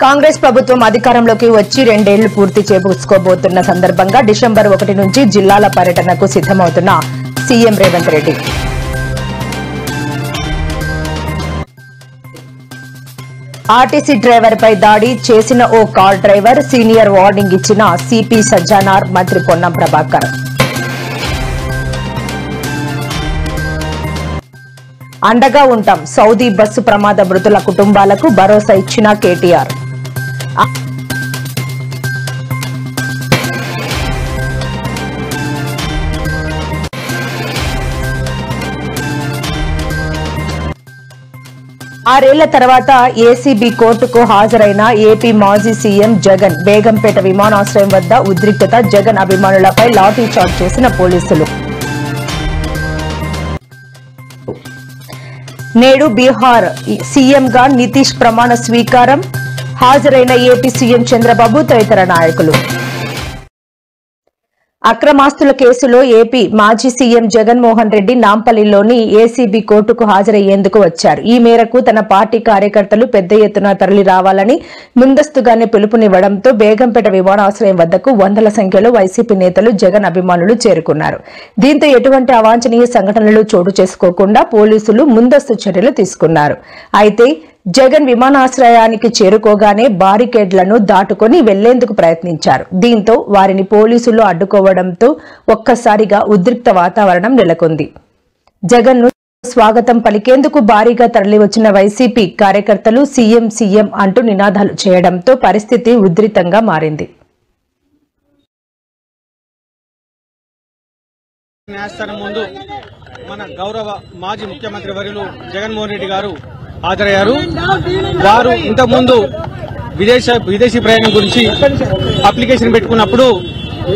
కాంగ్రెస్ ప్రభుత్వం అధికారంలోకి వచ్చి 2 ఏళ్లు పూర్తి చేసుకోబోతున్న సందర్భంగా డిసెంబర్ 1 నుంచి జిల్లాల పర్యటనకు సిద్దమవుతున్న CM Revanth Reddy. RTC driver పై దాడి చేసిన ఓ కార్ డ్రైవర్ సీనియర్ వార్నింగ్ ఇచ్చిన సిపి సజ్జనార్, మంత్రి పొన్నం ప్రభాకర్. అండగా ఉంటాం, సౌదీ బస్సు ప్రమాద మృతుల కుటుంబాలకు భరోసా ఇచ్చిన కేటీఆర్. ఆరేళ్ల తర్వాత ఏసీబీ కోర్టుకు హాజరైన ఏపీ మాజీ సీఎం జగన్. బేగంపేట విమానాశ్రయం వద్ద ఉద్రిక్తత, జగన్ అభిమానులపై లాఠీ చార్జ్ చేసిన పోలీసులు. నేడు బీహార్ సీఎంగా నితీష్ ప్రమాణ స్వీకారం. హాజరైన ఏపీ సీఎం చంద్రబాబు తదితర నాయకులు. అక్రమాస్తుల కేసులో ఏపీ మాజీ సీఎం జగన్మోహన్ రెడ్డి నాంపల్లిలోని ఏసీబీ కోర్టుకు హాజరయ్యేందుకు వచ్చారు. ఈ మేరకు తన పార్టీ కార్యకర్తలు పెద్ద ఎత్తున తరలి రావాలని ముందస్తుగానే పిలుపునివ్వడంతో బేగంపేట విమానాశ్రయం వద్దకు వందల సంఖ్యలో వైసీపీ నేతలు, జగన్ అభిమానులు చేరుకున్నారు. దీంతో ఎటువంటి అవాంఛనీయ సంఘటనలు చోటు చేసుకోకుండా పోలీసులు ముందస్తు చర్యలు తీసుకున్నారు. అయితే జగన్ విమానాశ్రయానికి చేరుకోగానే బారికేడ్లను దాటుకుని వెళ్లేందుకు ప్రయత్నించారు. దీంతో వారిని పోలీసులు అడ్డుకోవడంతో ఒక్కసారిగా ఉద్రిక్త వాతావరణం నెలకొంది. జగన్ ను స్వాగతం పలికేందుకు భారీగా తరలివచ్చిన వైసీపీ కార్యకర్తలు సీఎం సీఎం అంటూ నినాదాలు చేయడంతో పరిస్థితి ఉద్రిక్తంగా మారింది. న్యాయస్థానం ముందు మన గౌరవ మాజీ ముఖ్యమంత్రి వర్యులు జగన్మోహన్ రెడ్డి గారు హాజరయ్యారు. వారు ఇంతకుముందు విదేశీ ప్రయాణం గురించి అప్లికేషన్ పెట్టుకున్నప్పుడు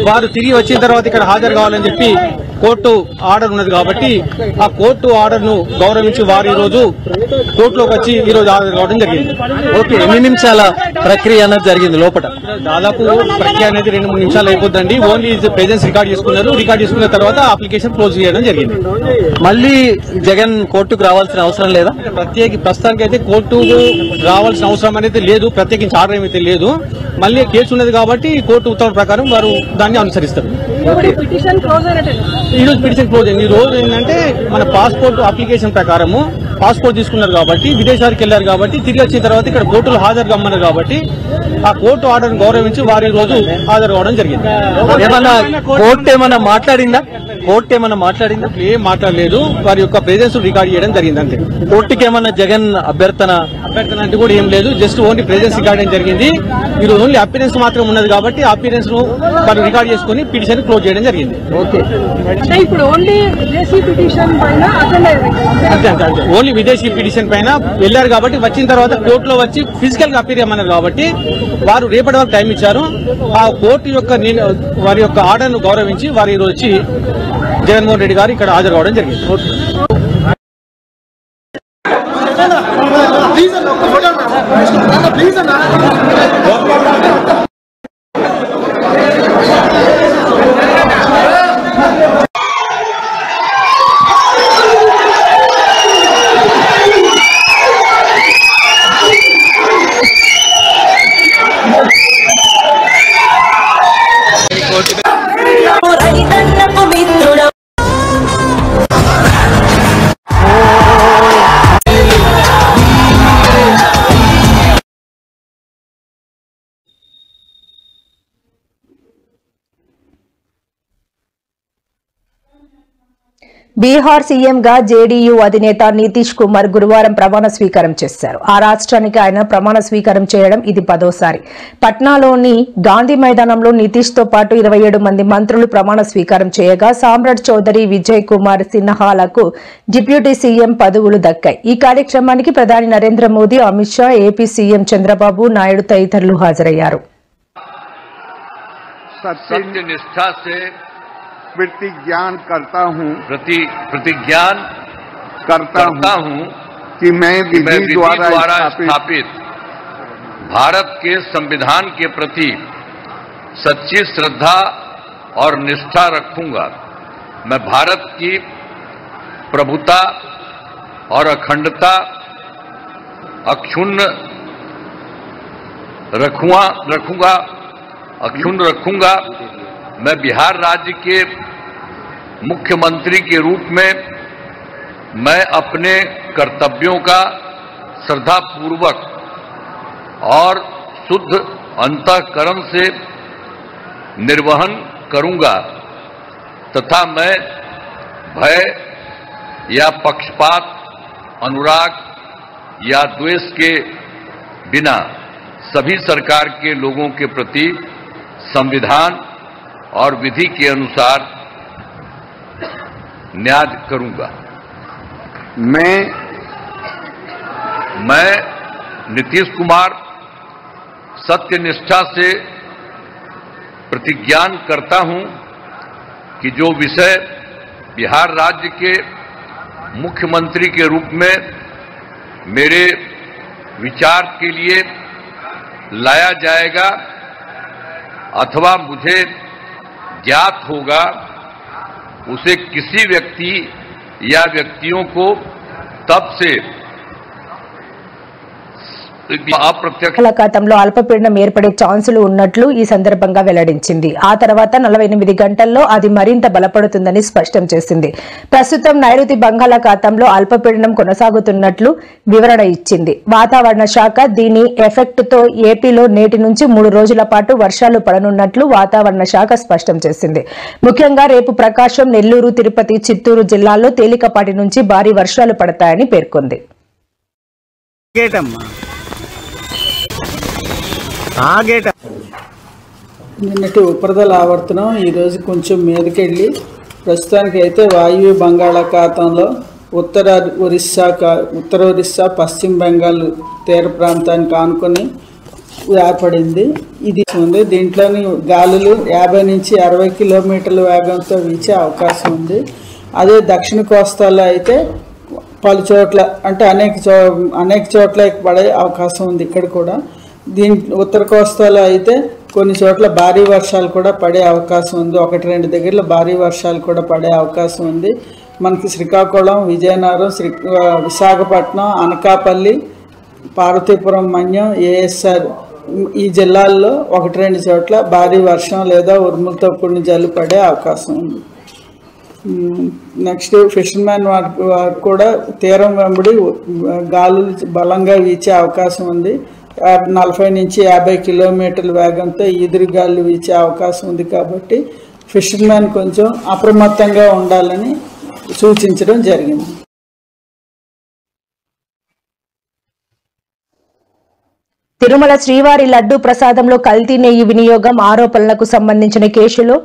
వారు తిరిగి వచ్చిన తర్వాత ఇక్కడ హాజరు కావాలని చెప్పి కోర్టు ఆర్డర్ ఉన్నది కాబట్టి ఆ కోర్టు ఆర్డర్ ను గౌరవించి వారు ఈ రోజు కోర్టులోకి వచ్చి ఈ రోజు హాజరు కావడం జరిగింది. ఓకే, ఎన్ని నిమిషాల ప్రక్రియ అనేది జరిగింది లోపల? దాదాపు ప్రక్రియ అనేది 2-3 నిమిషాలు అయిపోద్దండి. ఓన్లీ ప్రెజెన్స్ రికార్డ్ చేసుకున్నారు. రికార్డ్ చేసుకున్న తర్వాత అప్లికేషన్ క్లోజ్ చేయడం జరిగింది. మళ్ళీ జగన్ కోర్టుకు రావాల్సిన అవసరం లేదా? ప్రస్తుతానికి అయితే కోర్టుకు రావాల్సిన అవసరం అనేది లేదు. ప్రత్యేకించి ఆర్డర్ ఏమైతే లేదు. మళ్ళీ కేసు ఉన్నది కాబట్టి కోర్టు ఉత్తర్వుల ప్రకారం వారు దాన్ని అనుసరిస్తారు. ఈ రోజు పిటిషన్ క్లోజ్ అయింది. ఈ రోజు ఏంటంటే మన పాస్పోర్ట్ అప్లికేషన్ ప్రకారము పాస్పోర్ట్ తీసుకున్నారు కాబట్టి విదేశాలకు వెళ్లారు కాబట్టి తిరిగి వచ్చిన తర్వాత ఇక్కడ కోర్టులో హాజరు కమ్మన్నారు కాబట్టి ఆ కోర్టు ఆర్డర్ గౌరవించి వారు ఈ రోజు హాజరు కావడం జరిగింది. ఏమన్నా కోర్టు ఏమన్నా మాట్లాడిందా? ఏం మాట్లాడలేదు. వారి యొక్క ప్రెజెన్స్ రికార్డ్ చేయడం జరిగింది అంతే. కోర్టుకి ఏమన్నా జగన్ అభ్యర్థన అంటే కూడా ఏం లేదు. జస్ట్ ఓన్లీ ప్రెజెన్స్ రికార్డ్ జరిగింది. ఈ రోజు ఓన్లీ అపిరెన్స్ మాత్రం ఉన్నది కాబట్టి అపిరెన్స్ ను వారు రికార్డ్ చేసుకుని పిటిషన్ క్లోజ్ చేయడం జరిగింది. ఓకే, ఇప్పుడు ఓన్లీ విదేశీ పిటిషన్ పైన అంతే. ఓన్లీ విదేశీ పిటిషన్ పైన వెళ్లారు కాబట్టి వచ్చిన తర్వాత కోర్టులో వచ్చి ఫిజికల్ గా అపీర్ చేయమన్నారు కాబట్టి వారు రేపటి వరకు టైం ఇచ్చారు. ఆ కోర్టు యొక్క వారి యొక్క ఆర్డర్ ను గౌరవించి వారు ఈ రోజు వచ్చి జగన్మోహన్ రెడ్డి గారు ఇక్కడ హాజరు కావడం జరిగింది. బీహార్ సీఎంగా జేడీయూ అధినేత నితీష్ కుమార్ గురువారం ప్రమాణ స్వీకారం చేశారు. ఆ రాష్ట్రానికి ఆయన ప్రమాణ స్వీకారం చేయడం ఇది 10వసారి. పట్నాలోని గాంధీ మైదానంలో నితీష్ తో పాటు 27 మంది మంత్రులు ప్రమాణ స్వీకారం చేయగా సామ్రాట్ చౌదరి, విజయ్ కుమార్ సిన్హాలకు డిప్యూటీ సీఎం పదవులు దక్కాయి. ఈ కార్యక్రమానికి ప్రధాని నరేంద్ర మోదీ, అమిత్ షా, ఏపీ సీఎం చంద్రబాబు నాయుడు తదితరులు హాజరయ్యారు. प्रतिज्ञान करता हूँ कि मैं विधि द्वारा स्थापित भारत के संविधान के प्रति सच्ची श्रद्धा और निष्ठा रखूंगा। मैं भारत की प्रभुता और अखंडता, अक्षुण्ण अक्षुण्ण रखूंगा। मैं बिहार राज्य के मुख्यमंत्री के रूप में मैं अपने कर्तव्यों का श्रद्धापूर्वक और शुद्ध अंतःकरण से निर्वहन करूंगा तथा मैं भय या पक्षपात, अनुराग या द्वेष के बिना सभी सरकार के लोगों के प्रति संविधान और विधि के अनुसार न्याय करूंगा। मैं नीतीश कुमार सत्यनिष्ठा से प्रतिज्ञान करता हूं कि जो विषय बिहार राज्य के मुख्यमंत्री के रूप में मेरे विचार के लिए लाया जाएगा अथवा मुझे ज्ञात होगा, उसे किसी व्यक्ति या व्यक्तियों को तब से బంగాళాఖాతంలో అల్పపీడనం ఏర్పడే ఛాన్సులు ఉన్నట్లు ఈ సందర్భంగా వెల్లడించింది. ఆ తర్వాత 48 గంటల్లో అది మరింత బలపడుతుందని స్పష్టం చేసింది. ప్రస్తుతం నైరుతి బంగాళాఖాతంలో అల్పపీడనం కొనసాగుతున్నట్లు వివరణ ఇచ్చింది. వాతావరణ శాఖ దీని ఎఫెక్ట్ తో ఏపీలో నేటి నుంచి 3 రోజుల పాటు వర్షాలు పడనున్నట్లు వాతావరణ శాఖ స్పష్టం చేసింది. ముఖ్యంగా రేపు ప్రకాశం, నెల్లూరు, తిరుపతి, చిత్తూరు జిల్లాల్లో తేలికపాటి నుంచి భారీ వర్షాలు పడతాయని పేర్కొంది. నిన్నటి ఉపరితల ఆవర్తనం ఈరోజు కొంచెం మీదకెళ్ళి ప్రస్తుతానికి అయితే వాయువ్య బంగాళాఖాతంలో ఉత్తర ఒరిస్సా, పశ్చిమ బెంగాల్ తీర ప్రాంతానికి ఆనుకొని ఏర్పడింది. ఇది ఉంది. దీంట్లోని గాలులు 50 నుంచి 60 కిలోమీటర్ల వేగంతో వీచే అవకాశం ఉంది. అదే దక్షిణ కోస్తాలో అయితే పలు చోట్ల అంటే అనేక చోట్ల పడే అవకాశం ఉంది. ఇక్కడ కూడా ఉత్తర కోస్తాలో అయితే కొన్ని చోట్ల భారీ వర్షాలు కూడా పడే అవకాశం ఉంది. 1-2 దగ్గరలో భారీ వర్షాలు కూడా పడే అవకాశం ఉంది. మనకి శ్రీకాకుళం, విజయనగరం, విశాఖపట్నం, అనకాపల్లి, పార్వతీపురం, మన్యం, ఏఎస్ఆర్ ఈ జిల్లాల్లో 1-2 చోట్ల భారీ వర్షం లేదా ఉరుములతో కూడిన జల్లు పడే అవకాశం ఉంది. నెక్స్ట్ ఫిషర్మ్యాన్ వారికి కూడా తీరం వెంబడి గాలులు బలంగా వీచే అవకాశం ఉంది. 40 నుంచి 50 కిలోమీటర్ల వేగంతో ఈదురుగాలు వీచే అవకాశం ఉంది. కాబట్టి ఫిషర్మ్యాన్ కొంచెం అప్రమత్తంగా ఉండాలని సూచించడం జరిగింది. తిరుమల శ్రీవారి లడ్డూ ప్రసాదంలో కల్తీ నెయ్యి వినియోగం ఆరోపణలకు సంబంధించిన కేసులో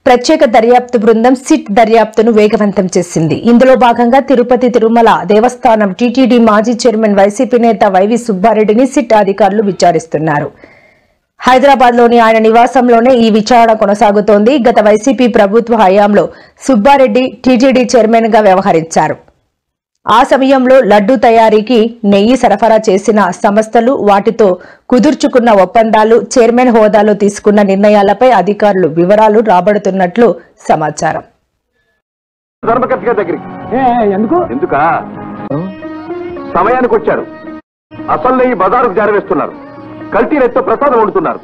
ప్రత్యేక దర్యాప్తు బృందం సిట్ దర్యాప్తును వేగవంతం చేసింది. ఇందులో భాగంగా తిరుపతి తిరుమల దేవస్థానం టీటీడీ మాజీ చైర్మన్ వైసీపీ నేత వైవి సుబ్బారెడ్డిని సిట్ అధికారులు విచారిస్తున్నారు. హైదరాబాద్ లోని ఆయన నివాసంలోనే ఈ విచారణ కొనసాగుతోంది. గత వైసీపీ ప్రభుత్వ హయాంలో సుబ్బారెడ్డి టీటీడీ చైర్మన్ గా వ్యవహరించారు. ఆ సమయంలో లడ్డూ తయారీకి నెయ్యి సరఫరా చేసిన సంస్థలు, వాటితో కుదుర్చుకున్న ఒప్పందాలు, చైర్మన్ హోదాలో తీసుకున్న నిర్ణయాలపై అధికారులు వివరాలు రాబడుతున్నట్లు సమాచారం. సమయానికి వచ్చారు. అసలు నెయ్యి బజారుకు జారవేస్తున్నారు. కల్తీ నెయ్యితో ప్రసాదం వండుతున్నారు.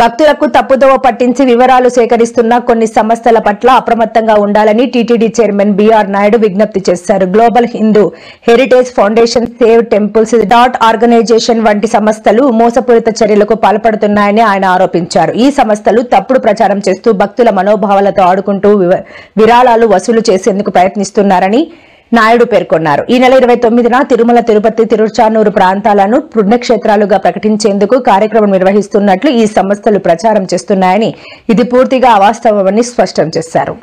భక్తులకు తప్పుదోవ పట్టించి వివరాలు సేకరిస్తున్న కొన్ని సంస్థల పట్ల అప్రమత్తంగా ఉండాలని టీటీడీ చైర్మన్ బీఆర్ నాయుడు విజ్ఞప్తి చేశారు. Global Hindu heritage foundation, save temples organisation వంటి సంస్థలు మోసపూరిత చర్యలకు పాల్పడుతున్నాయని ఆయన ఆరోపించారు. ఈ సంస్థలు తప్పుడు ప్రచారం చేస్తూ భక్తుల మనోభావాలతో ఆడుకుంటూ విరాళాలు వసూలు చేసేందుకు ప్రయత్నిస్తున్నారని నాయుడు పేర్కొన్నారు. ఈ నెల 29న తిరుమల, తిరుపతి, తిరుచానూరు ప్రాంతాలను పుణ్యక్షేత్రాలుగా ప్రకటించేందుకు కార్యక్రమం నిర్వహిస్తున్నట్లు ఈ సంస్థలు ప్రచారం చేస్తున్నాయని, ఇది పూర్తిగా అవాస్తవమని స్పష్టం చేశారు.